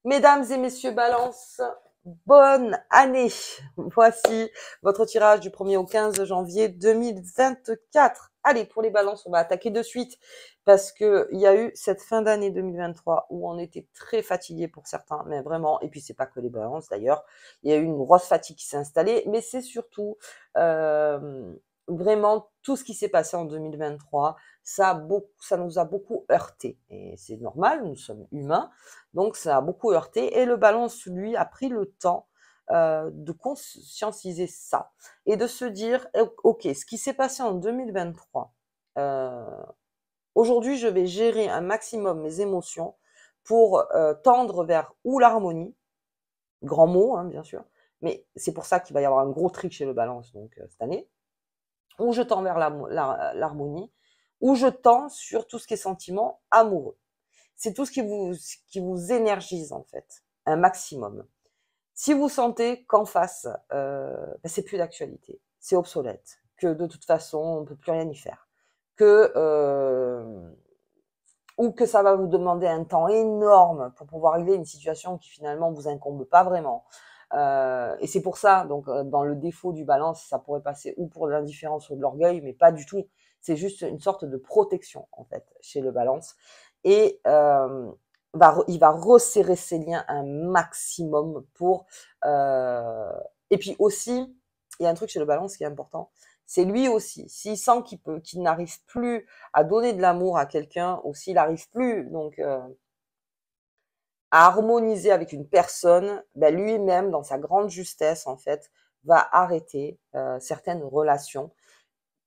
Mesdames et messieurs Balance, bonne année. Voici votre tirage du 1er au 15 janvier 2024. Allez, pour les balances, on va attaquer de suite parce que il y a eu cette fin d'année 2023 où on était très fatigué pour certains, mais vraiment, et puis c'est pas que les balances d'ailleurs, il y a eu une grosse fatigue qui s'est installée, mais c'est surtout vraiment tout ce qui s'est passé en 2023, ça nous a beaucoup heurté et c'est normal, nous sommes humains. Donc ça a beaucoup heurté et le balance, lui, a pris le temps de conscientiser ça et de se dire, ok, ce qui s'est passé en 2023, aujourd'hui je vais gérer un maximum mes émotions pour tendre vers ou l'harmonie, grand mot hein, bien sûr, mais c'est pour ça qu'il va y avoir un gros trick chez le balance donc cette année, ou je tends vers l'harmonie, ou je tends sur tout ce qui est sentiment amoureux. C'est tout ce qui vous énergise en fait, un maximum. Si vous sentez qu'en face, c'est plus d'actualité, c'est obsolète, que de toute façon on peut plus rien y faire, que ou que ça va vous demander un temps énorme pour pouvoir régler une situation qui finalement vous incombe pas vraiment. Et c'est pour ça, donc dans le défaut du balance, ça pourrait passer ou pour de l'indifférence ou de l'orgueil, mais pas du tout. C'est juste une sorte de protection en fait chez le balance. Et il va resserrer ses liens un maximum pour. Et puis aussi, il y a un truc chez le balance qui est important, c'est lui aussi. S'il sent qu'il n'arrive plus à donner de l'amour à quelqu'un, ou s'il n'arrive plus donc à harmoniser avec une personne, ben lui-même, dans sa grande justesse, en fait, va arrêter certaines relations.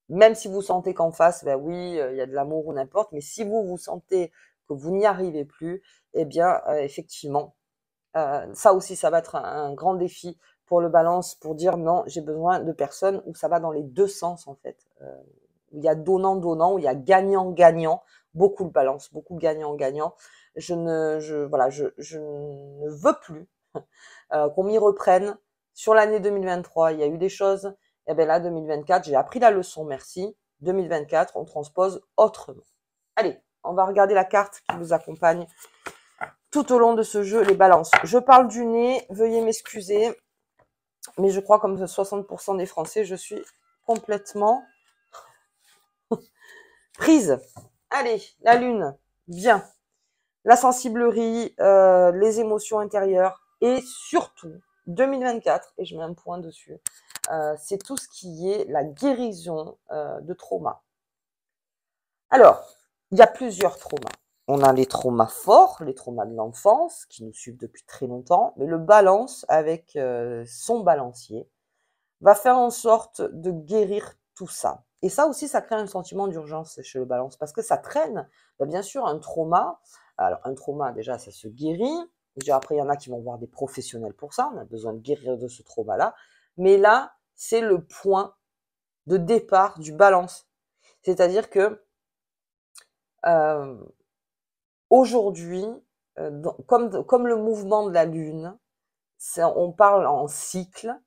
Même si vous sentez qu'en face, ben oui, il y a de l'amour ou n'importe, mais si vous sentez que vous n'y arrivez plus, eh bien, effectivement, ça aussi, ça va être un grand défi pour le balance, pour dire non, j'ai besoin de personnes où ça va dans les deux sens, en fait. Où il y a donnant-donnant, où il y a gagnant-gagnant, beaucoup de balance, beaucoup de gagnant-gagnant. Je ne veux plus qu'on m'y reprenne. Sur l'année 2023, il y a eu des choses. Et bien là, 2024, j'ai appris la leçon, merci. 2024, on transpose autrement. Allez, on va regarder la carte qui vous accompagne tout au long de ce jeu, les balances. Je parle du nez, veuillez m'excuser, mais je crois comme 60% des Français, je suis complètement prise. Allez, la lune, bien. La sensiblerie, les émotions intérieures et surtout 2024, et je mets un point dessus, c'est tout ce qui est la guérison de trauma. Alors, il y a plusieurs traumas. On a les traumas forts, les traumas de l'enfance, qui nous suivent depuis très longtemps, mais le balance, avec son balancier, va faire en sorte de guérir tout ça. Et ça aussi, ça crée un sentiment d'urgence chez le balance, parce que ça traîne, bien sûr, un trauma. Alors, un trauma, déjà, ça se guérit. Déjà, après, il y en a qui vont voir des professionnels pour ça, on a besoin de guérir de ce trauma-là. Mais là, c'est le point de départ du balance. C'est-à-dire que aujourd'hui, comme le mouvement de la Lune, on parle en cycle,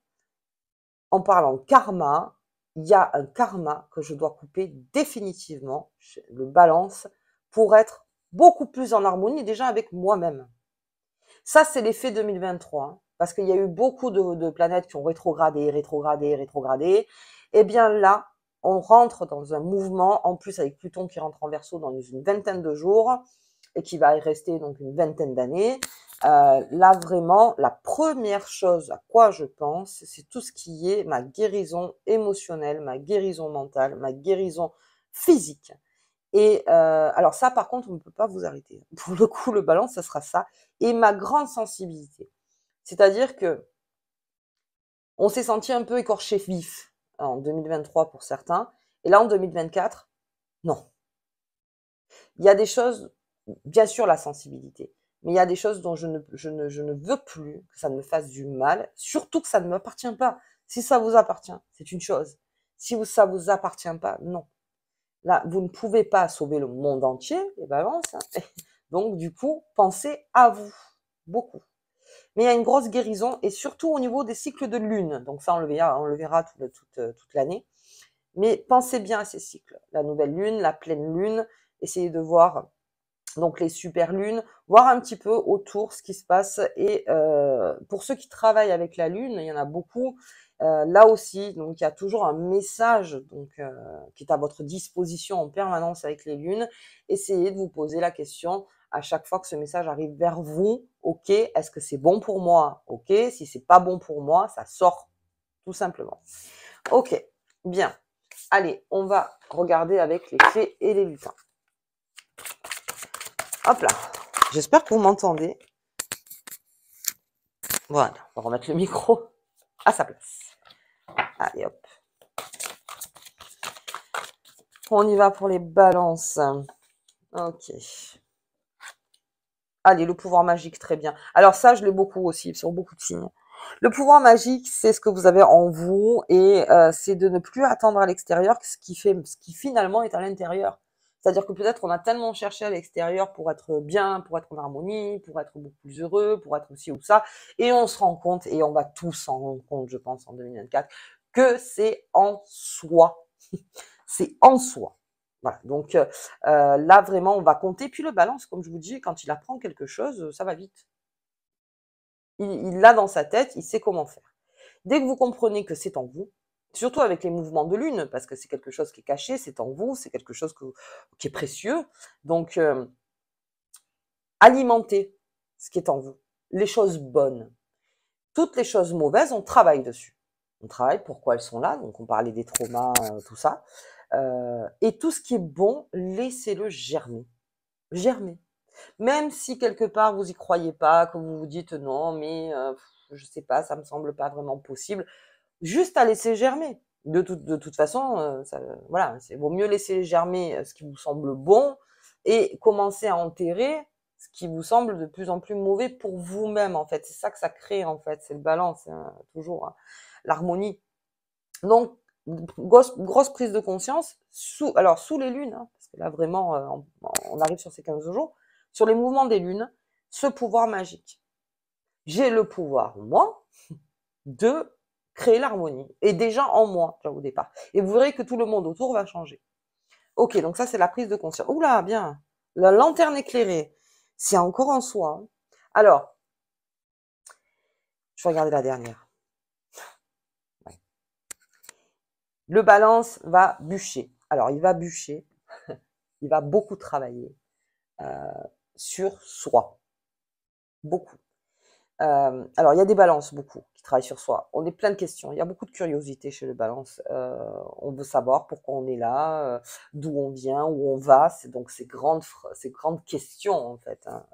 on parle en karma, il y a un karma que je dois couper définitivement, le balance, pour être beaucoup plus en harmonie déjà avec moi-même. Ça, c'est l'effet 2023, hein, parce qu'il y a eu beaucoup de planètes qui ont rétrogradé. Et bien là, on rentre dans un mouvement, en plus avec Pluton qui rentre en Verseau dans une vingtaine de jours, et qui va y rester donc une vingtaine d'années. Là, vraiment, la première chose à quoi je pense, c'est tout ce qui est ma guérison émotionnelle, ma guérison mentale, ma guérison physique. Et alors ça, par contre, on ne peut pas vous arrêter. Pour le coup, le balance, ça sera ça. Et ma grande sensibilité. C'est-à-dire que on s'est senti un peu écorché vif en 2023 pour certains. Et là, en 2024, non. Il y a des choses, bien sûr la sensibilité, mais il y a des choses dont je ne veux plus que ça me fasse du mal, surtout que ça ne m'appartient pas. Si ça vous appartient, c'est une chose. Si ça vous appartient pas, non. Là, vous ne pouvez pas sauver le monde entier, les balances. Hein. Donc, du coup, pensez à vous. Beaucoup. Mais il y a une grosse guérison, et surtout au niveau des cycles de lune. Donc ça, on le verra toute l'année. Mais pensez bien à ces cycles. La nouvelle lune, la pleine lune. Essayez de voir Donc les super lunes, voir un petit peu autour ce qui se passe. Et pour ceux qui travaillent avec la lune, il y en a beaucoup. Là aussi, donc il y a toujours un message donc qui est à votre disposition en permanence avec les lunes. Essayez de vous poser la question à chaque fois que ce message arrive vers vous. Ok, est-ce que c'est bon pour moi? Ok, si c'est pas bon pour moi, ça sort tout simplement. Ok, bien. Allez, on va regarder avec les fées et les lutins. Hop là. J'espère que vous m'entendez. Voilà, on va remettre le micro à sa place. Allez, hop. On y va pour les balances. Ok. Allez, le pouvoir magique, très bien. Alors ça, je l'ai beaucoup aussi, sur beaucoup de signes. Le pouvoir magique, c'est ce que vous avez en vous et c'est de ne plus attendre à l'extérieur ce qui finalement est à l'intérieur. C'est-à-dire que peut-être on a tellement cherché à l'extérieur pour être bien, pour être en harmonie, pour être beaucoup plus heureux, pour être ci ou ça, et on se rend compte, et on va tous s'en rendre compte, je pense, en 2024, que c'est en soi. C'est en soi. Voilà. Donc là, vraiment, on va compter. Puis le balance, comme je vous dis, quand il apprend quelque chose, ça va vite. Il l'a dans sa tête, il sait comment faire. Dès que vous comprenez que c'est en vous, surtout avec les mouvements de lune, parce que c'est quelque chose qui est caché, c'est en vous, c'est quelque chose qui est précieux. Donc, alimentez ce qui est en vous, les choses bonnes. Toutes les choses mauvaises, on travaille dessus. On travaille pourquoi elles sont là, donc on parlait des traumas, tout ça. Et tout ce qui est bon, laissez-le germer. Germer. Même si quelque part vous y croyez pas, que vous vous dites non, mais je sais pas, ça me semble pas vraiment possible, juste à laisser germer. De toute façon, voilà, c'est vaut mieux laisser germer ce qui vous semble bon et commencer à enterrer ce qui vous semble de plus en plus mauvais pour vous-même, en fait. C'est ça que ça crée, en fait, c'est le balance, hein, toujours, hein, l'harmonie. Donc, grosse prise de conscience, sous les lunes, hein, parce que là, vraiment, on arrive sur ces 15 jours, sur les mouvements des lunes, ce pouvoir magique. J'ai le pouvoir, moi, de créer l'harmonie. Et déjà en moi, au départ. Et vous verrez que tout le monde autour va changer. Ok, donc ça, c'est la prise de conscience. Oula, bien. La lanterne éclairée, c'est encore en soi. Alors, je vais regarder la dernière. Ouais. Le balance va bûcher. Alors, il va bûcher. Il va beaucoup travailler sur soi. Beaucoup. Alors, il y a des balances, beaucoup, qui travaillent sur soi. On est plein de questions. Il y a beaucoup de curiosité chez le balance. On veut savoir pourquoi on est là, d'où on vient, où on va. C'est donc ces grandes questions, en fait, hein,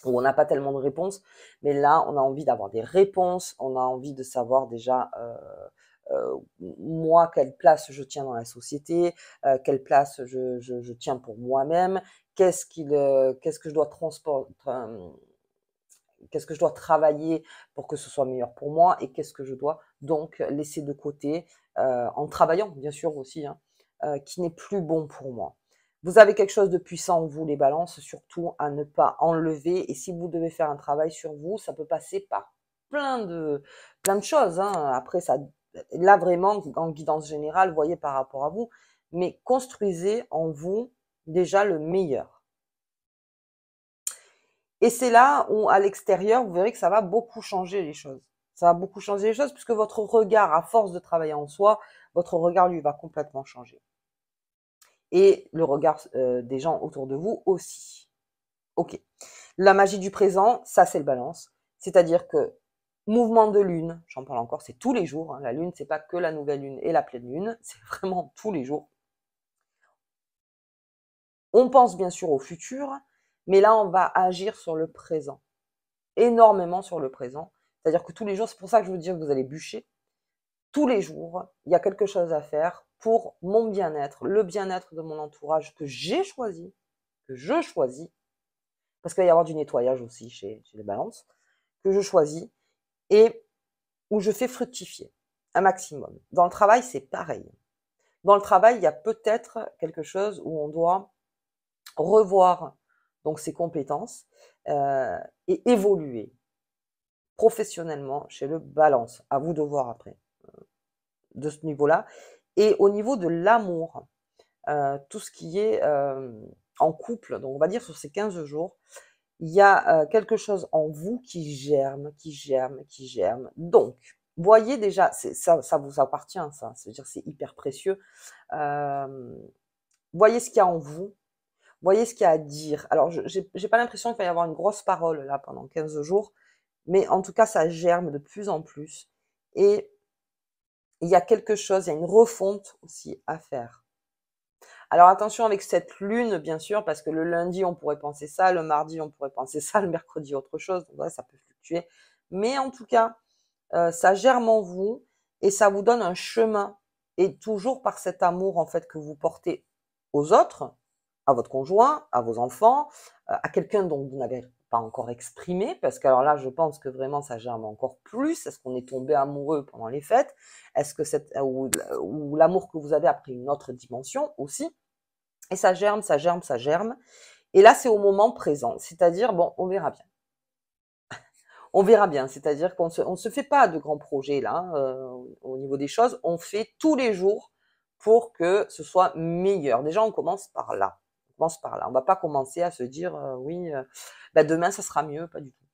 où on n'a pas tellement de réponses. Mais là, on a envie d'avoir des réponses. On a envie de savoir déjà, moi, quelle place je tiens dans la société, quelle place je tiens pour moi-même, qu'est-ce que je dois qu'est-ce que je dois travailler pour que ce soit meilleur pour moi et qu'est-ce que je dois donc laisser de côté en travaillant bien sûr aussi, hein, qui n'est plus bon pour moi. Vous avez quelque chose de puissant en vous, les balances, surtout à ne pas enlever. Et si vous devez faire un travail sur vous, ça peut passer par plein de choses, hein. Après, ça, là vraiment, en guidance générale, voyez par rapport à vous, mais construisez en vous déjà le meilleur. Et c'est là où, à l'extérieur, vous verrez que ça va beaucoup changer les choses. Ça va beaucoup changer les choses puisque votre regard, à force de travailler en soi, votre regard, lui, va complètement changer. Et le regard des gens autour de vous aussi. Ok. La magie du présent, ça, c'est le balance. C'est-à-dire que mouvement de lune, j'en parle encore, c'est tous les jours. Hein. La lune, c'est pas que la nouvelle lune et la pleine lune, c'est vraiment tous les jours. On pense bien sûr au futur, mais là, on va agir sur le présent. Énormément sur le présent. C'est-à-dire que tous les jours, c'est pour ça que je vous dis que vous allez bûcher. Tous les jours, il y a quelque chose à faire pour mon bien-être, le bien-être de mon entourage que j'ai choisi, que je choisis, parce qu'il va y avoir du nettoyage aussi chez les balances, que je choisis et où je fais fructifier un maximum. Dans le travail, c'est pareil. Dans le travail, il y a peut-être quelque chose où on doit revoir donc ses compétences et évoluer professionnellement chez le balance. À vous de voir après de ce niveau-là. Et au niveau de l'amour, tout ce qui est en couple, donc on va dire sur ces 15 jours, il y a quelque chose en vous qui germe, qui germe, qui germe. Donc, voyez déjà, ça vous appartient, ça, c'est-à-dire c'est hyper précieux. Voyez ce qu'il y a en vous, voyez ce qu'il y a à dire. Alors, j'ai pas l'impression qu'il va y avoir une grosse parole là pendant 15 jours, mais en tout cas, ça germe de plus en plus. Et il y a quelque chose, il y a une refonte aussi à faire. Alors attention avec cette lune, bien sûr, parce que le lundi, on pourrait penser ça, le mardi, on pourrait penser ça, le mercredi, autre chose. Donc, ouais, ça peut fluctuer. Mais en tout cas, ça germe en vous et ça vous donne un chemin. Et toujours par cet amour, en fait, que vous portez aux autres, à votre conjoint, à vos enfants, à quelqu'un dont vous n'avez pas encore exprimé, parce que alors là, je pense que vraiment, ça germe encore plus. Est-ce qu'on est tombé amoureux pendant les fêtes? Est-ce que ou l'amour que vous avez a pris une autre dimension aussi? Et ça germe, ça germe, ça germe. Et là, c'est au moment présent. C'est-à-dire, bon, on verra bien. On verra bien. C'est-à-dire qu'on on se fait pas de grands projets là, hein, au niveau des choses. On fait tous les jours pour que ce soit meilleur. Déjà, on commence par là. On commence par là. On va pas commencer à se dire, oui, bah, demain, ça sera mieux. Pas du tout.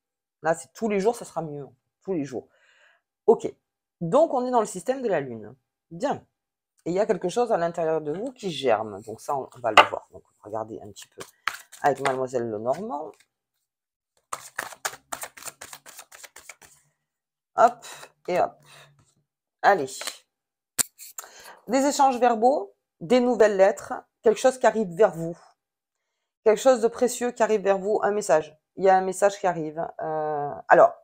Là, c'est tous les jours, ça sera mieux. Tous les jours. OK. Donc, on est dans le système de la Lune. Bien. Et il y a quelque chose à l'intérieur de vous qui germe. Donc ça, on va le voir. Donc, regardez un petit peu avec Mademoiselle Lenormand. Hop et hop. Allez. Des échanges verbaux, des nouvelles lettres, quelque chose qui arrive vers vous. Quelque chose de précieux qui arrive vers vous, un message. Il y a un message qui arrive. Alors,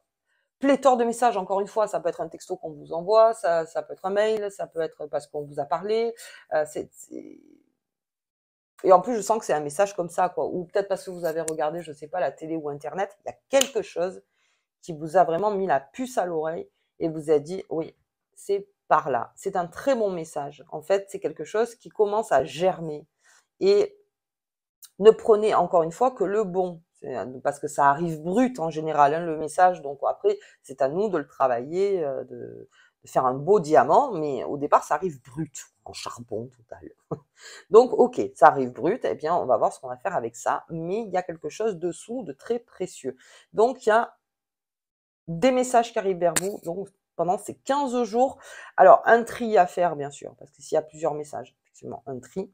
pléthore de messages, encore une fois, ça peut être un texto qu'on vous envoie, ça peut être un mail, ça peut être parce qu'on vous a parlé. Et en plus, je sens que c'est un message comme ça, quoi. Ou peut-être parce que vous avez regardé, je sais pas, la télé ou Internet, il y a quelque chose qui vous a vraiment mis la puce à l'oreille et vous a dit, oui, c'est par là. C'est un très bon message. En fait, c'est quelque chose qui commence à germer. Et ne prenez encore une fois que le bon. Parce que ça arrive brut en général, hein, le message. Donc après, c'est à nous de le travailler, de faire un beau diamant. Mais au départ, ça arrive brut, en charbon total. Donc, ok, ça arrive brut, eh bien, on va voir ce qu'on va faire avec ça, mais il y a quelque chose dessous de très précieux. Donc, il y a des messages qui arrivent vers vous, donc pendant ces 15 jours. Alors, un tri à faire, bien sûr, parce que s'il y a plusieurs messages, effectivement, un tri.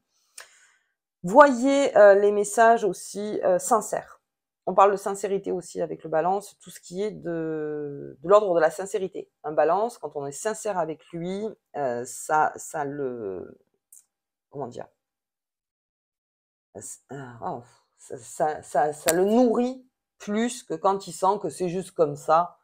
Voyez les messages aussi sincères. On parle de sincérité aussi avec le balance, tout ce qui est de l'ordre de la sincérité. Un balance, quand on est sincère avec lui, ça le... Comment dire, oh, ça le nourrit plus que quand il sent que c'est juste comme ça.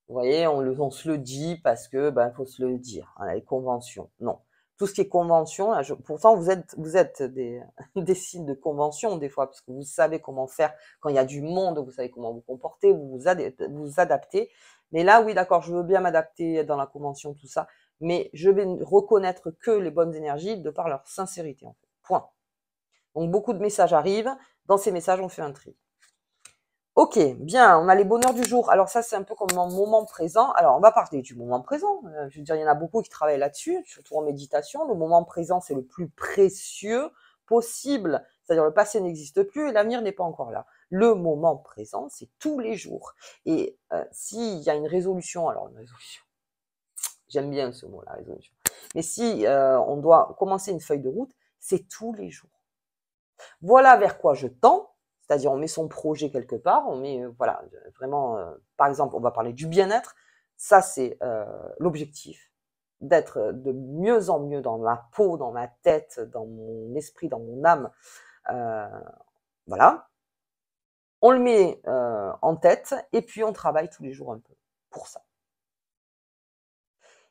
Vous voyez, on se le dit parce que ben faut se le dire. Hein, les conventions, non. Tout ce qui est convention, là, pourtant vous êtes des, des signes de convention des fois, parce que vous savez comment faire quand il y a du monde, vous savez comment vous comporter, vous adaptez. Mais là, oui, d'accord, je veux bien m'adapter dans la convention, tout ça, mais je vais reconnaître que les bonnes énergies de par leur sincérité, en fait. Point. Donc beaucoup de messages arrivent. Dans ces messages, on fait un tri. Ok, bien, on a les bonheurs du jour. Alors ça, c'est un peu comme un moment présent. Alors, on va parler du moment présent. Je veux dire, il y en a beaucoup qui travaillent là-dessus, surtout en méditation. Le moment présent, c'est le plus précieux possible. C'est-à-dire, le passé n'existe plus et l'avenir n'est pas encore là. Le moment présent, c'est tous les jours. Et s'il y a une résolution, alors une résolution, j'aime bien ce mot, la résolution. Mais si on doit commencer une feuille de route, c'est tous les jours. Voilà vers quoi je tends. C'est-à-dire, on met son projet quelque part, on met, voilà, vraiment, par exemple, on va parler du bien-être. Ça, c'est l'objectif, d'être de mieux en mieux dans ma peau, dans ma tête, dans mon esprit, dans mon âme. Voilà. On le met en tête et puis on travaille tous les jours un peu pour ça.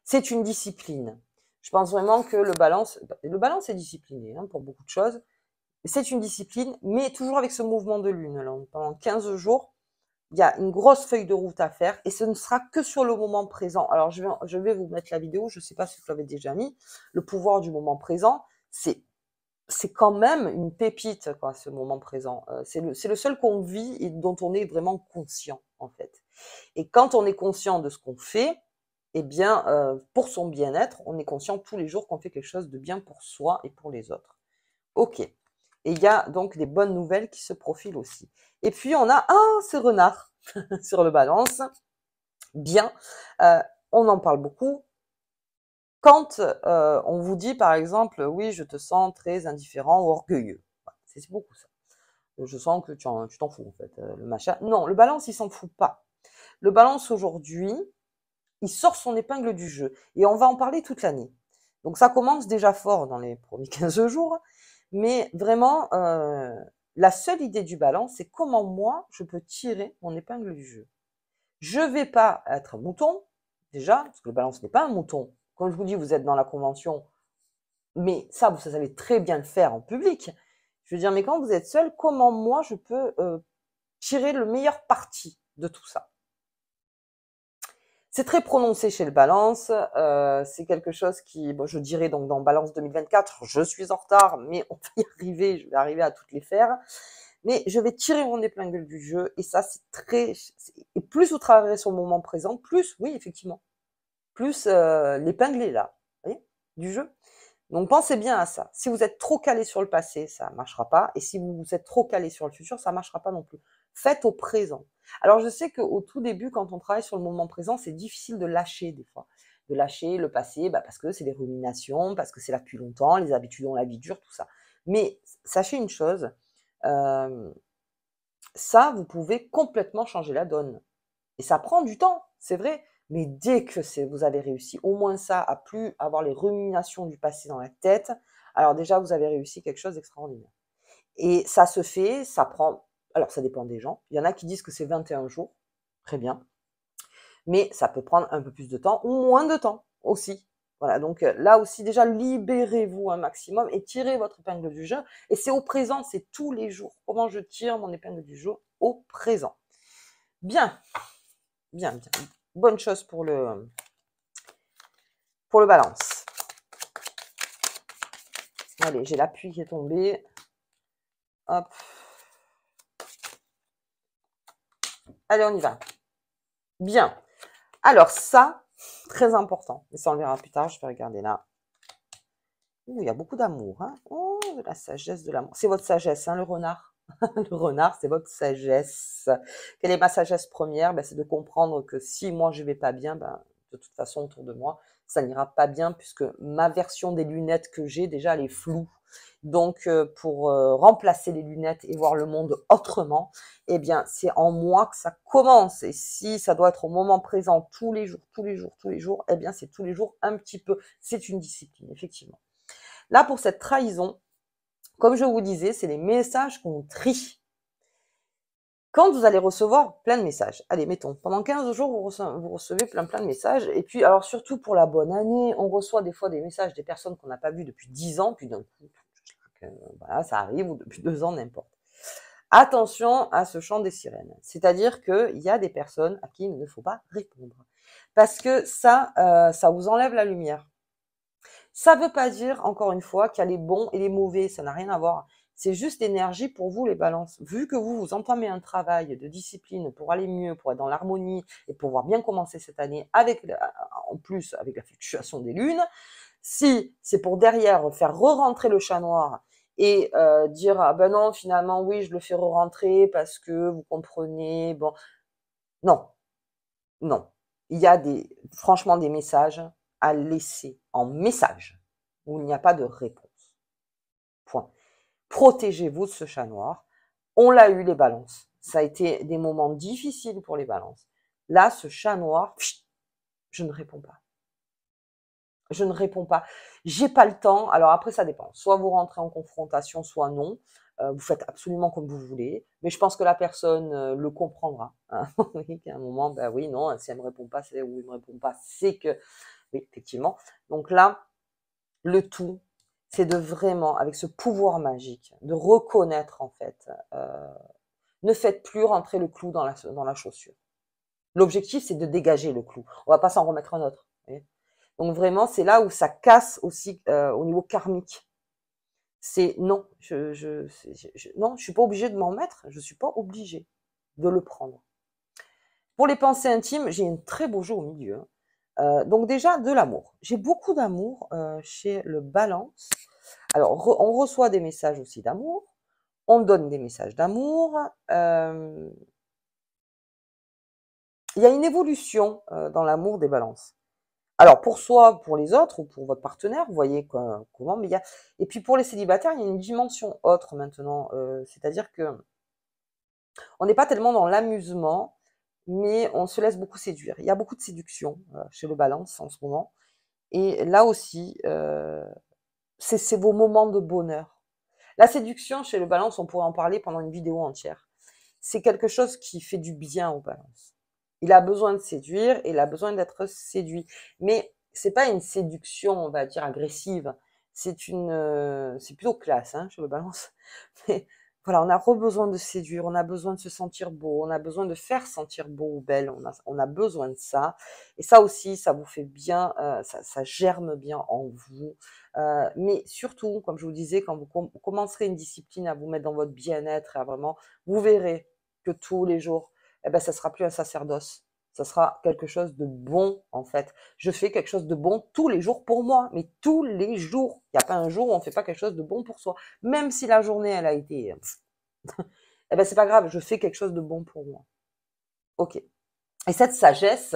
C'est une discipline. Je pense vraiment que le balance est discipliné hein, pour beaucoup de choses. C'est une discipline, mais toujours avec ce mouvement de lune. Alors, pendant 15 jours, il y a une grosse feuille de route à faire et ce ne sera que sur le moment présent. Alors, je vais vous mettre la vidéo, je ne sais pas si vous l'avez déjà mis. Le pouvoir du moment présent, c'est quand même une pépite, quoi, ce moment présent. C'est le seul qu'on vit et dont on est vraiment conscient, en fait. Et quand on est conscient de ce qu'on fait, eh bien, pour son bien-être, on est conscient tous les jours qu'on fait quelque chose de bien pour soi et pour les autres. Ok. Et il y a donc des bonnes nouvelles qui se profilent aussi. Et puis on a ce renard sur le balance. Bien, on en parle beaucoup. Quand on vous dit par exemple, oui, je te sens très indifférent ou orgueilleux. Voilà, c'est beaucoup ça. Je sens que tu t'en fous en fait, le machin. Non, le balance, il s'en fout pas. Le balance aujourd'hui, il sort son épingle du jeu. Et on va en parler toute l'année. Donc ça commence déjà fort dans les premiers 15 jours. Mais vraiment, la seule idée du balance, c'est comment moi, je peux tirer mon épingle du jeu. Je vais pas être un mouton, déjà, parce que le balance n'est pas un mouton. Comme je vous dis, vous êtes dans la convention, mais ça, vous savez très bien le faire en public. Je veux dire, mais quand vous êtes seul, comment moi, je peux tirer le meilleur parti de tout ça? C'est très prononcé chez le balance, c'est quelque chose qui, bon, je dirais donc dans balance 2024, je suis en retard, mais on va y arriver, je vais arriver à toutes les faire. Mais je vais tirer mon épingle du jeu, et ça, c'est très, et plus vous travaillerez sur le moment présent, plus, oui, effectivement, plus l'épingle est là, vous voyez, du jeu. Donc pensez bien à ça. Si vous êtes trop calé sur le passé, ça ne marchera pas. Et si vous êtes trop calé sur le futur, ça ne marchera pas non plus. Faites au présent. Alors je sais qu'au tout début, quand on travaille sur le moment présent, c'est difficile de lâcher des fois. De lâcher le passé, parce que c'est des ruminations, parce que c'est là depuis longtemps, les habitudes ont la vie dure, tout ça. Mais sachez une chose, ça, vous pouvez complètement changer la donne. Et ça prend du temps, c'est vrai. Mais dès que vous avez réussi au moins ça, à plus avoir les ruminations du passé dans la tête, alors déjà, vous avez réussi quelque chose d'extraordinaire. Et ça se fait, ça prend, alors ça dépend des gens. Il y en a qui disent que c'est 21 jours, très bien. Mais ça peut prendre un peu plus de temps ou moins de temps aussi. Voilà, donc là aussi, déjà, libérez-vous un maximum et tirez votre épingle du jeu. Et c'est au présent, c'est tous les jours. Comment je tire mon épingle du jeu au présent. Bien, bien, bien. Bonne chose pour le balance. Allez, j'ai l'appui qui est tombé. Hop. Allez, on y va. Bien. Alors ça, très important. Mais ça, on le verra plus tard. Je vais regarder là. Ouh, il y a beaucoup d'amour. Hein. Oh, de la sagesse, de l'amour. C'est votre sagesse, hein, le renard. Le renard, c'est votre sagesse. Quelle est ma sagesse première? C'est de comprendre que si moi, je vais pas bien, de toute façon, autour de moi, ça n'ira pas bien puisque ma version des lunettes que j'ai, déjà, elle est floue. Donc, pour remplacer les lunettes et voir le monde autrement, eh bien, c'est en moi que ça commence. Et si ça doit être au moment présent, tous les jours, tous les jours, tous les jours, eh bien, c'est tous les jours un petit peu. C'est une discipline, effectivement. Là, pour cette trahison, comme je vous disais, c'est les messages qu'on trie. Quand vous allez recevoir plein de messages, allez, mettons, pendant 15 jours, vous recevez plein de messages. Et puis, alors surtout pour la bonne année, on reçoit des fois des messages des personnes qu'on n'a pas vues depuis 10 ans, puis d'un coup, voilà, ça arrive, ou depuis 2 ans, n'importe. Attention à ce chant des sirènes. C'est-à-dire qu'il y a des personnes à qui il ne faut pas répondre. Parce que ça vous enlève la lumière. Ça ne veut pas dire, encore une fois, qu'il y a les bons et les mauvais, ça n'a rien à voir. C'est juste l'énergie pour vous, les balances. Vu que vous entamez un travail de discipline pour aller mieux, pour être dans l'harmonie et pouvoir bien commencer cette année, en plus avec la fluctuation des lunes, si c'est pour derrière faire re-rentrer le chat noir et dire ah ben non, finalement oui, je le fais re-rentrer parce que vous comprenez, bon, non, non. Il y a franchement des messages à laisser en message où il n'y a pas de réponse. Point. Protégez-vous de ce chat noir. On l'a eu, les balances. Ça a été des moments difficiles pour les balances. Là, ce chat noir, je ne réponds pas. Je ne réponds pas. J'ai pas le temps. Alors après, ça dépend. Soit vous rentrez en confrontation, soit non. Vous faites absolument comme vous voulez. Mais je pense que la personne le comprendra. Hein. À un moment, oui, non, si elle me répond pas, c'est ou il me répond pas, c'est que, oui, effectivement. Donc là, le tout, c'est de vraiment, avec ce pouvoir magique, de reconnaître en fait. Ne faites plus rentrer le clou dans la chaussure. L'objectif, c'est de dégager le clou. On va pas s'en remettre un autre. Vous voyez. Donc vraiment, c'est là où ça casse aussi au niveau karmique. C'est non, non, je suis pas obligée de m'en mettre, je suis pas obligée de le prendre. Pour les pensées intimes, j'ai un très beau jeu au milieu. Donc déjà, de l'amour. J'ai beaucoup d'amour chez le balance. Alors, on reçoit des messages aussi d'amour. on donne des messages d'amour. Il y a une évolution dans l'amour des balances. Alors pour soi, pour les autres ou pour votre partenaire, vous voyez comment, mais et puis pour les célibataires, il y a une dimension autre maintenant, c'est-à-dire que on n'est pas tellement dans l'amusement, mais on se laisse beaucoup séduire. Il y a beaucoup de séduction chez le balance en ce moment, et là aussi, c'est vos moments de bonheur. La séduction chez le balance, on pourrait en parler pendant une vidéo entière. C'est quelque chose qui fait du bien au balance. Il a besoin de séduire et il a besoin d'être séduit. Mais c'est pas une séduction, on va dire, agressive. C'est plutôt classe, hein, chez le balance. Mais voilà, on a besoin de séduire, on a besoin de se sentir beau, on a besoin de faire sentir beau ou belle, on a besoin de ça. Et ça aussi, ça vous fait bien, ça germe bien en vous. Mais surtout, comme je vous disais, quand vous commencerez une discipline à vous mettre dans votre bien-être, à vraiment, vous verrez que tous les jours, eh ben, ça sera plus un sacerdoce. Ça sera quelque chose de bon, en fait. Je fais quelque chose de bon tous les jours pour moi, mais tous les jours. Il n'y a pas un jour où on ne fait pas quelque chose de bon pour soi. Même si la journée, elle a été, eh ben, c'est pas grave, je fais quelque chose de bon pour moi. Ok. Et cette sagesse,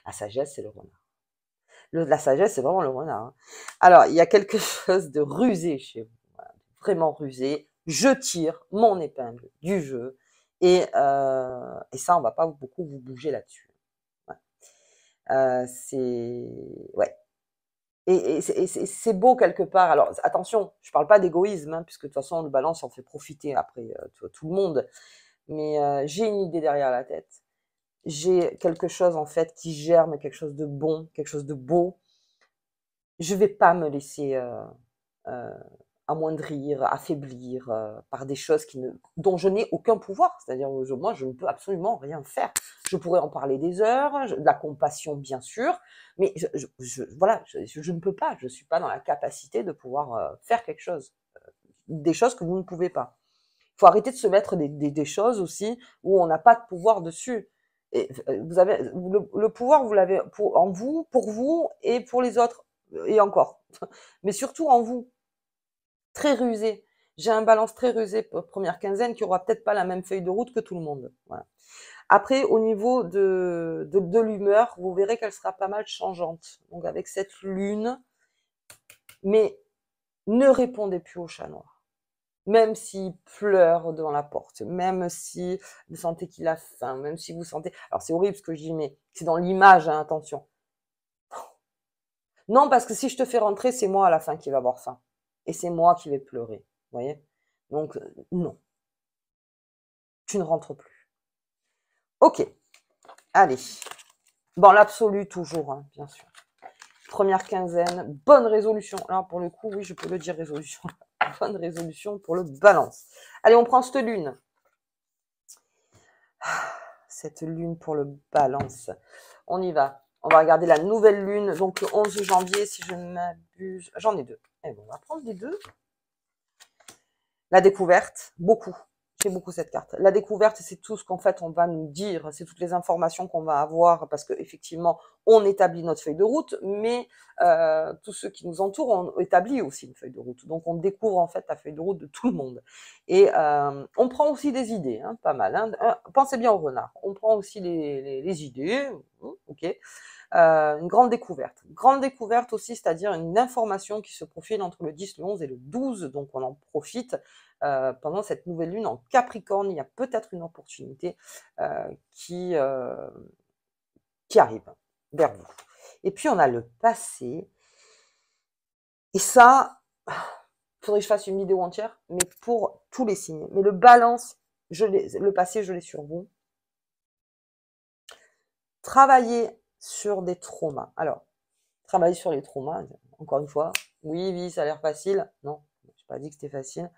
la sagesse, c'est le renard. La sagesse, c'est vraiment le renard. Hein. Alors, il y a quelque chose de rusé chez vous. Voilà, vraiment rusé. Je tire mon épingle du jeu. Et ça, on va pas beaucoup vous bouger là-dessus. Ouais. Ouais. Et c'est beau quelque part. Alors, attention, je parle pas d'égoïsme, hein, puisque de toute façon, le balance en fait profiter après tout le monde. Mais j'ai une idée derrière la tête. J'ai quelque chose, en fait, qui germe, quelque chose de bon, quelque chose de beau. Je vais pas me laisser euh, amoindrir, affaiblir par des choses dont je n'ai aucun pouvoir. C'est-à-dire, moi, je ne peux absolument rien faire. Je pourrais en parler des heures, de la compassion, bien sûr, mais voilà, je ne peux pas. Je suis pas dans la capacité de pouvoir faire quelque chose, des choses que vous ne pouvez pas. Il faut arrêter de se mettre des choses aussi où on n'a pas de pouvoir dessus. Et vous avez le pouvoir, vous l'avez en vous, pour vous et pour les autres, et encore. Mais surtout en vous, très rusé. J'ai un balance très rusé pour première quinzaine qui aura peut-être pas la même feuille de route que tout le monde. Voilà. Après, au niveau de l'humeur, vous verrez qu'elle sera pas mal changeante. Donc avec cette lune, mais ne répondez plus au chat noir. Même s'il pleure devant la porte, même si vous sentez qu'il a faim, même si vous sentez... Alors c'est horrible ce que je dis, mais c'est dans l'image, hein, attention. Non, parce que si je te fais rentrer, c'est moi à la fin qui va avoir faim. Et c'est moi qui vais pleurer. Vous voyez? Donc, non. Tu ne rentres plus. Ok. Allez. Dans l'absolu, toujours, hein, bien sûr. Première quinzaine, bonne résolution. Alors, pour le coup, oui, je peux le dire, résolution. Bonne résolution pour le balance. Allez, on prend cette lune. Cette lune pour le balance. On y va. On va regarder la nouvelle lune, donc le 11 janvier, si je ne m'abuse. J'en ai deux. Et bon, on va prendre les deux. La découverte, beaucoup. J'ai beaucoup cette carte. La découverte, c'est tout ce qu'en fait on va nous dire, c'est toutes les informations qu'on va avoir, parce que effectivement, on établit notre feuille de route, mais tous ceux qui nous entourent ont établi aussi une feuille de route. Donc on découvre en fait la feuille de route de tout le monde. Et on prend aussi des idées, hein, pas mal. Hein. Pensez bien au renard. On prend aussi les idées, ok. Une grande découverte. Grande découverte aussi, c'est-à-dire une information qui se profile entre le 10, le 11 et le 12, donc on en profite pendant cette nouvelle lune en Capricorne. Il y a peut-être une opportunité qui arrive vers vous. Et puis on a le passé, et ça, il faudrait que je fasse une vidéo entière, mais pour tous les signes. Mais le balance, le passé, je l'ai sur vous. Travailler sur des traumas. Alors, travailler sur les traumas, encore une fois, oui, ça a l'air facile. Non, je n'ai pas dit que c'était facile.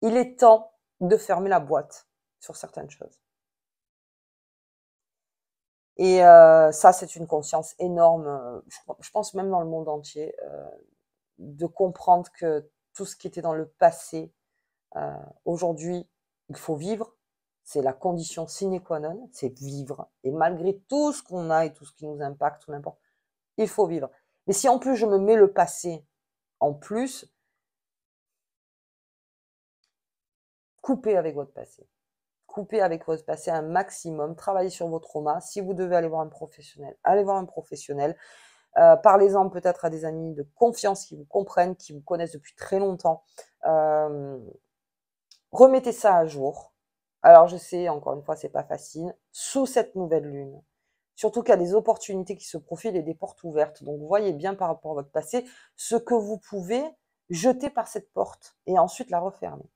Il est temps de fermer la boîte sur certaines choses. Et ça, c'est une conscience énorme, je pense même dans le monde entier, de comprendre que tout ce qui était dans le passé, aujourd'hui, il faut vivre. C'est la condition sine qua non, c'est vivre. Et malgré tout ce qu'on a et tout ce qui nous impacte, ou n'importe, il faut vivre. Mais si en plus je me mets le passé en plus, coupez avec votre passé. Coupez avec votre passé un maximum, travaillez sur vos traumas. Si vous devez aller voir un professionnel, allez voir un professionnel. Parlez-en peut-être à des amis de confiance qui vous comprennent, qui vous connaissent depuis très longtemps. Remettez ça à jour. Alors je sais, encore une fois, c'est pas facile. Sous cette nouvelle lune, surtout qu'il y a des opportunités qui se profilent et des portes ouvertes. Donc voyez bien par rapport à votre passé ce que vous pouvez jeter par cette porte et ensuite la refermer.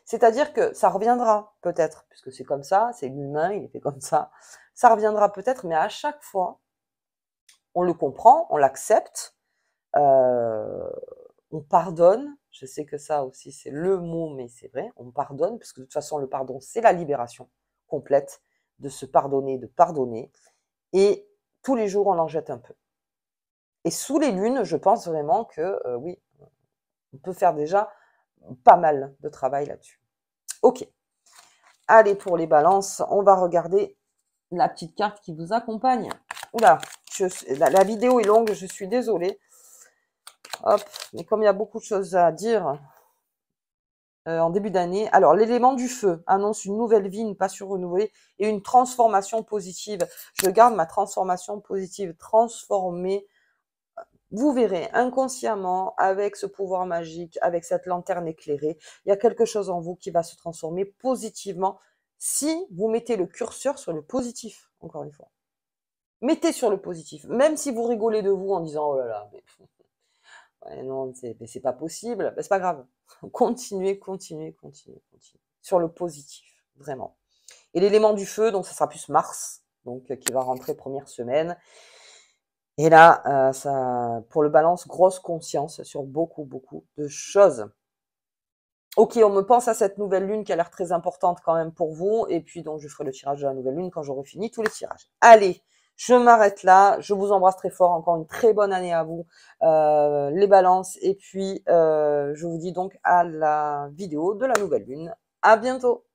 C'est-à-dire que ça reviendra peut-être, puisque c'est comme ça, c'est l'humain, il est fait comme ça. Ça reviendra peut-être, mais à chaque fois, on le comprend, on l'accepte, on pardonne. Je sais que ça aussi, c'est le mot, mais c'est vrai, on pardonne, parce que de toute façon, le pardon, c'est la libération complète de se pardonner, de pardonner. Et tous les jours, on en jette un peu. Et sous les lunes, je pense vraiment que oui, on peut faire déjà pas mal de travail là-dessus. Ok. Allez, pour les balances, on va regarder la petite carte qui vous accompagne. Oula, la vidéo est longue, je suis désolée. Hop, mais comme il y a beaucoup de choses à dire en début d'année. Alors, l'élément du feu annonce une nouvelle vie, une passion renouvelée et une transformation positive. Je garde ma transformation positive, transformée. Vous verrez, inconsciemment, avec ce pouvoir magique, avec cette lanterne éclairée, il y a quelque chose en vous qui va se transformer positivement si vous mettez le curseur sur le positif, encore une fois. Mettez sur le positif, même si vous rigolez de vous en disant « Oh là là, mais ouais, non, c'est pas possible. » Ben, c'est pas grave. Continuez, continuez, continuez, continuez. Sur le positif, vraiment. Et l'élément du feu, donc ça sera plus Mars, donc qui va rentrer première semaine. Et là, ça, pour le balance, grosse conscience sur beaucoup, beaucoup de choses. Ok, on me pense à cette nouvelle lune qui a l'air très importante quand même pour vous. Et puis, donc, je ferai le tirage de la nouvelle lune quand j'aurai fini tous les tirages. Allez, je m'arrête là. Je vous embrasse très fort. Encore une très bonne année à vous, les balances. Et puis, je vous dis donc à la vidéo de la nouvelle lune. À bientôt.